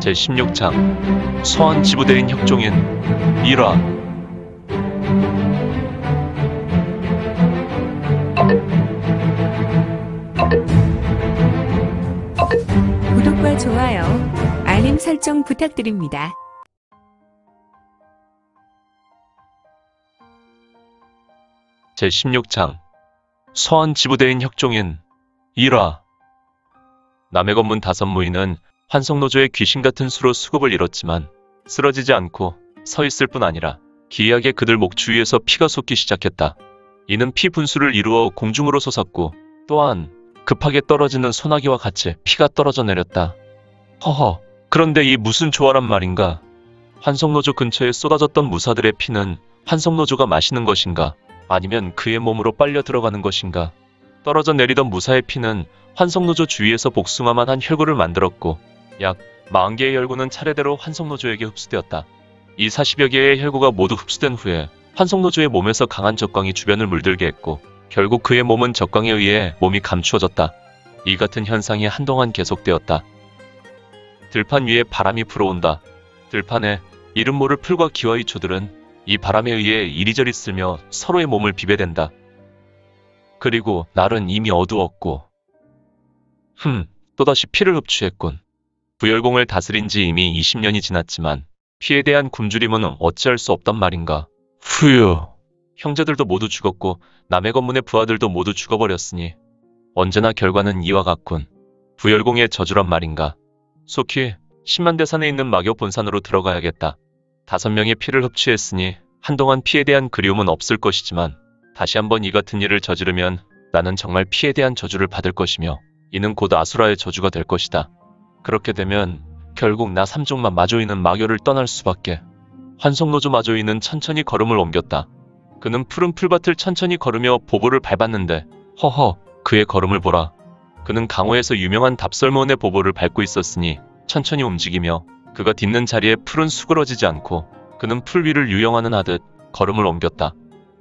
제16장 서한지부대인 혁종인 1화. 구독과 좋아요, 알림 설정 부탁드립니다. 제16장 서한지부대인 혁종인 1화. 남의 검문 5무이는 환성노조의 귀신같은 수로 수급을 잃었지만 쓰러지지 않고 서 있을 뿐 아니라 기이하게 그들 목 주위에서 피가 솟기 시작했다. 이는 피 분수를 이루어 공중으로 솟았고 또한 급하게 떨어지는 소나기와 같이 피가 떨어져 내렸다. 허허, 그런데 이 무슨 조화란 말인가? 환성노조 근처에 쏟아졌던 무사들의 피는 환성노조가 마시는 것인가? 아니면 그의 몸으로 빨려 들어가는 것인가? 떨어져 내리던 무사의 피는 환성노조 주위에서 복숭아만 한 혈구를 만들었고 약 40개의 혈구는 차례대로 환성노조에게 흡수되었다. 이 40여 개의 혈구가 모두 흡수된 후에 환성노조의 몸에서 강한 적광이 주변을 물들게 했고 결국 그의 몸은 적광에 의해 몸이 감추어졌다. 이 같은 현상이 한동안 계속되었다. 들판 위에 바람이 불어온다. 들판에 이름 모를 풀과 기와이초들은 이 바람에 의해 이리저리 쓸며 서로의 몸을 비벼댄다. 그리고 날은 이미 어두웠고 또다시 피를 흡수했군. 부열공을 다스린 지 이미 20년이 지났지만 피에 대한 굶주림은 어찌할 수 없단 말인가. 후유. 형제들도 모두 죽었고 남의 건문의 부하들도 모두 죽어버렸으니 언제나 결과는 이와 같군. 부열공의 저주란 말인가. 속히 10만대산에 있는 마교 본산으로 들어가야겠다. 5명의 피를 흡수했으니 한동안 피에 대한 그리움은 없을 것이지만 다시 한번 이 같은 일을 저지르면 나는 정말 피에 대한 저주를 받을 것이며 이는 곧 아수라의 저주가 될 것이다. 그렇게 되면 결국 나 삼종만 마조이는 마교를 떠날 수밖에. 환성노조 마조이는 천천히 걸음을 옮겼다. 그는 푸른 풀밭을 천천히 걸으며 보보를 밟았는데 허허, 그의 걸음을 보라. 그는 강호에서 유명한 답설모원의 보보를 밟고 있었으니 천천히 움직이며 그가 딛는 자리에 풀은 수그러지지 않고 그는 풀 위를 유영하는 하듯 걸음을 옮겼다.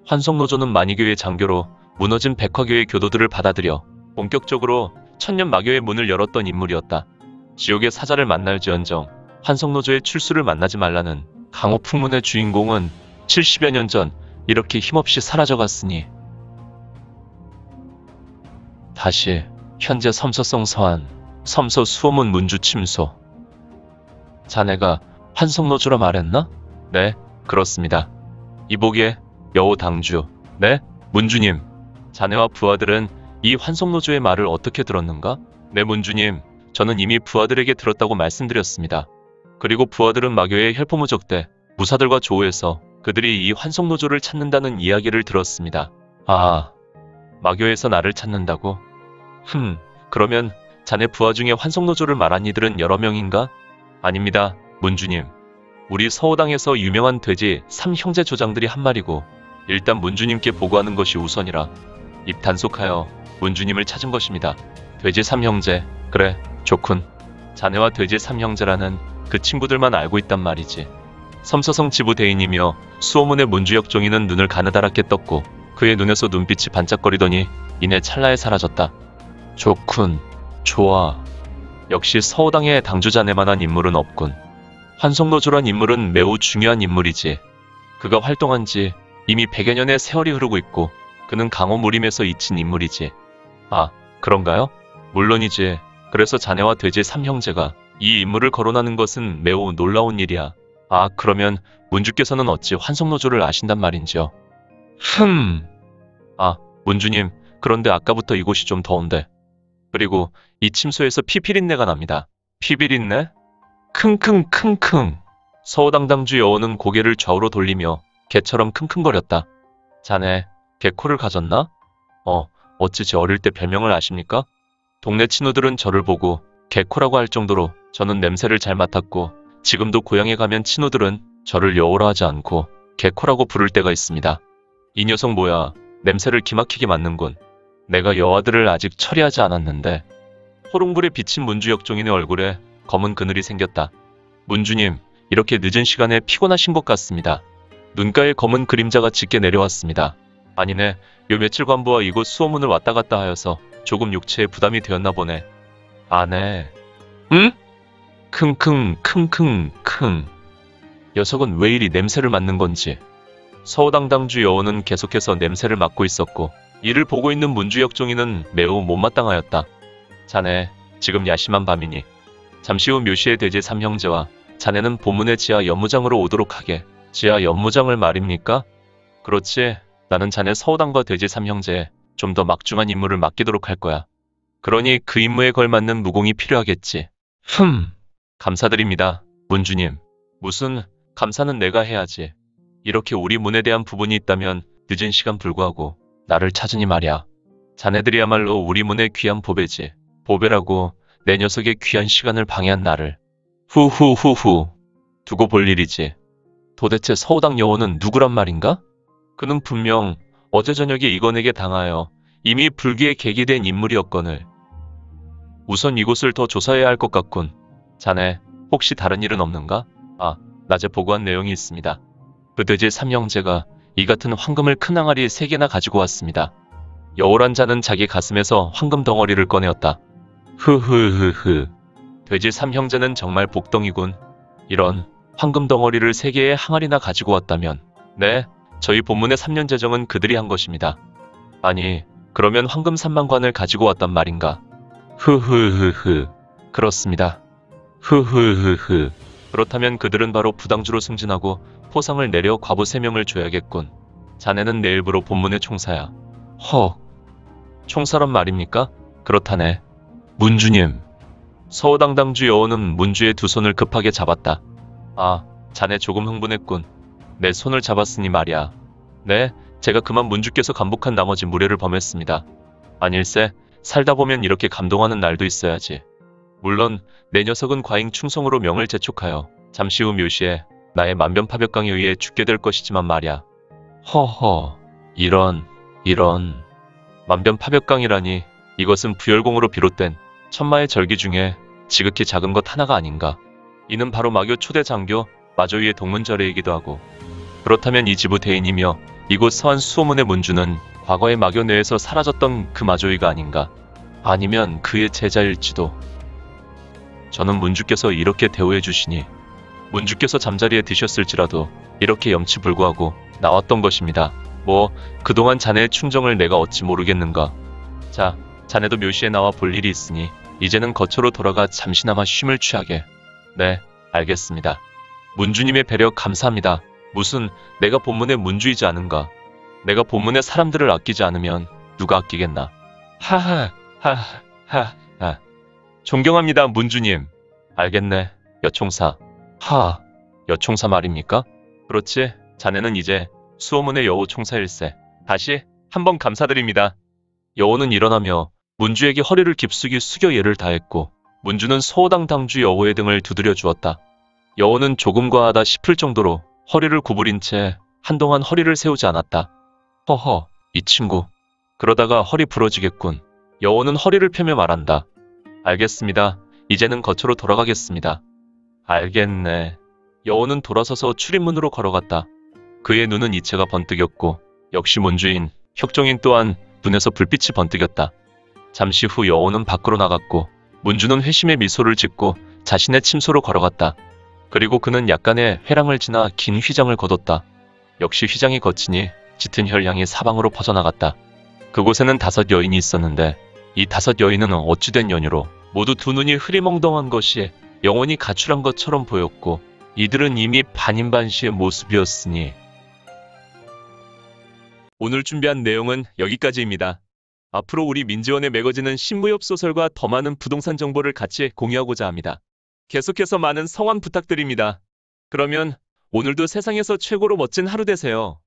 환성노조는 만이교의 장교로 무너진 백화교의 교도들을 받아들여 본격적으로 천년마교의 문을 열었던 인물이었다. 지옥의 사자를 만날지언정 환성노조의 출수를 만나지 말라는 강호 풍문의 주인공은 70여 년 전 이렇게 힘없이 사라져갔으니 다시 현재 섬서성 서한 섬서 수호문 문주 침소. 자네가 환성노조라 말했나? 네, 그렇습니다. 이복의 여호 당주. 네, 문주님. 자네와 부하들은 이 환성노조의 말을 어떻게 들었는가? 네, 문주님. 저는 이미 부하들에게 들었다고 말씀드렸습니다. 그리고 부하들은 마교의 혈포무적대 무사들과 조우해서 그들이 이 환성노조를 찾는다는 이야기를 들었습니다. 아, 마교에서 나를 찾는다고? 그러면 자네 부하 중에 환성노조를 말한 이들은 여러 명인가? 아닙니다, 문주님. 우리 서호당에서 유명한 돼지 3형제 조장들이 한 마리고 일단 문주님께 보고하는 것이 우선이라 입 단속하여 문주님을 찾은 것입니다. 돼지 3형제, 그래, 좋군. 자네와 돼지 3형제라는 그 친구들만 알고 있단 말이지. 섬서성 지부대인이며 수호문의 문주혁종이는 눈을 가느다랗게 떴고 그의 눈에서 눈빛이 반짝거리더니 이내 찰나에 사라졌다. 좋군, 좋아. 역시 서호당의 당주자네만한 인물은 없군. 환성노조란 인물은 매우 중요한 인물이지. 그가 활동한 지 이미 100여 년의 세월이 흐르고 있고 그는 강호 무림에서 잊힌 인물이지. 아, 그런가요? 물론이지. 그래서 자네와 돼지 3형제가 이 인물을 거론하는 것은 매우 놀라운 일이야. 아, 그러면 문주께서는 어찌 환성노조를 아신단 말인지요? 아, 문주님, 그런데 아까부터 이곳이 좀 더운데. 그리고 이 침소에서 피비린내가 납니다. 피비린내? 킁킁킁킁. 서호당 당주 여원은 고개를 좌우로 돌리며 개처럼 킁킁거렸다. 자네, 개코를 가졌나? 어찌 제 어릴 때 별명을 아십니까? 동네 친구들은 저를 보고 개코라고 할 정도로 저는 냄새를 잘 맡았고 지금도 고향에 가면 친구들은 저를 여우라 하지 않고 개코라고 부를 때가 있습니다. 이 녀석 뭐야, 냄새를 기막히게 맡는군. 내가 여아들을 아직 처리하지 않았는데. 호롱불에 비친 문주혁종인의 얼굴에 검은 그늘이 생겼다. 문주님, 이렇게 늦은 시간에 피곤하신 것 같습니다. 눈가에 검은 그림자가 짙게 내려왔습니다. 아니네, 요 며칠 관부와 이곳 수호문을 왔다 갔다 하여서 조금 육체에 부담이 되었나 보네. 아, 네. 응? 킁킁킁킁킁. 녀석은 왜 이리 냄새를 맡는 건지. 서우당당주 여원은 계속해서 냄새를 맡고 있었고 이를 보고 있는 문주 역종이는 매우 못마땅하였다. 자네, 지금 야심한 밤이니 잠시 후 묘시의 돼지 삼형제와 자네는 본문의 지하 연무장으로 오도록 하게. 지하 연무장을 말입니까? 그렇지. 나는 자네 서우당과 돼지 삼형제에 좀 더 막중한 임무를 맡기도록 할 거야. 그러니 그 임무에 걸맞는 무공이 필요하겠지. 감사드립니다, 문주님. 무슨 감사는 내가 해야지. 이렇게 우리 문에 대한 부분이 있다면 늦은 시간 불구하고 나를 찾으니 말이야. 자네들이야말로 우리 문의 귀한 보배지. 보배라고 내 녀석의 귀한 시간을 방해한 나를. 후후후후. 두고 볼 일이지. 도대체 서우당 여원은 누구란 말인가? 그는 분명 어제 저녁에 이건에게 당하여 이미 불기에 객이된 인물이었거늘. 우선 이곳을 더 조사해야 할 것 같군. 자네, 혹시 다른 일은 없는가? 아, 낮에 보고한 내용이 있습니다. 그 돼지 삼형제가 이 같은 황금을 큰 항아리 3개나 가지고 왔습니다. 여우란 자는 자기 가슴에서 황금 덩어리를 꺼내었다. 흐흐흐흐. 돼지 삼형제는 정말 복덩이군. 이런 황금 덩어리를 3개의 항아리나 가지고 왔다면, 네, 저희 본문의 3년 재정은 그들이 한 것입니다. 아니, 그러면 황금 3만관을 가지고 왔단 말인가? 흐흐흐흐. 그렇습니다. 흐흐흐흐. 그렇다면 그들은 바로 부당주로 승진하고 포상을 내려 과부 3명을 줘야겠군. 자네는 내일부로 본문의 총사야. 헉. 총사란 말입니까? 그렇다네. 문주님. 서우당당주 여원은 문주의 두 손을 급하게 잡았다. 아, 자네 조금 흥분했군. 내 손을 잡았으니 말이야. 네, 제가 그만 문주께서 감복한 나머지 무례를 범했습니다. 아닐세, 살다 보면 이렇게 감동하는 날도 있어야지. 물론 내 녀석은 과잉 충성으로 명을 재촉하여 잠시 후 묘시에 나의 만변파벽강에 의해 죽게 될 것이지만 말이야. 허허, 이런 만변파벽강이라니. 이것은 부열공으로 비롯된 천마의 절기 중에 지극히 작은 것 하나가 아닌가. 이는 바로 마교 초대 장교 마조위의 동문절에이기도 하고. 그렇다면 이 지부 대인이며 이곳 서한 수호문의 문주는 과거의 마교 내에서 사라졌던 그 마조위가 아닌가. 아니면 그의 제자일지도. 저는 문주께서 이렇게 대우해 주시니 문주께서 잠자리에 드셨을지라도 이렇게 염치불구하고 나왔던 것입니다. 뭐 그동안 자네의 충정을 내가 어찌 모르겠는가. 자, 자네도 묘시에 나와 볼 일이 있으니 이제는 거처로 돌아가 잠시나마 쉼을 취하게. 네, 알겠습니다. 문주님의 배려 감사합니다. 무슨 내가 본문의 문주이지 않은가. 내가 본문의 사람들을 아끼지 않으면 누가 아끼겠나. 하하하하하. 존경합니다, 문주님. 알겠네, 여총사. 여총사 말입니까? 그렇지, 자네는 이제 수호문의 여호 총사일세. 다시 한번 감사드립니다. 여호는 일어나며 문주에게 허리를 깊숙이 숙여 예를 다했고 문주는 서우당 당주 여호의 등을 두드려 주었다. 여호는 조금 과하다 싶을 정도로 허리를 구부린 채 한동안 허리를 세우지 않았다. 허허, 이 친구. 그러다가 허리 부러지겠군. 여호는 허리를 펴며 말한다. 알겠습니다. 이제는 거처로 돌아가겠습니다. 알겠네. 여호는 돌아서서 출입문으로 걸어갔다. 그의 눈은 이체가 번뜩였고 역시 문주인, 혁종인 또한 눈에서 불빛이 번뜩였다. 잠시 후 여호는 밖으로 나갔고 문주는 회심의 미소를 짓고 자신의 침소로 걸어갔다. 그리고 그는 약간의 회랑을 지나 긴 휘장을 거뒀다. 역시 휘장이 거치니 짙은 혈향이 사방으로 퍼져나갔다. 그곳에는 5 여인이 있었는데 이 5 여인은 어찌된 연유로 모두 두 눈이 흐리멍덩한 것이 영원히 가출한 것처럼 보였고 이들은 이미 반인반시의 모습이었으니. 오늘 준비한 내용은 여기까지입니다. 앞으로 우리 민지원의 매거진은 신무협 소설과 더 많은 부동산 정보를 같이 공유하고자 합니다. 계속해서 많은 성원 부탁드립니다. 그러면 오늘도 세상에서 최고로 멋진 하루 되세요.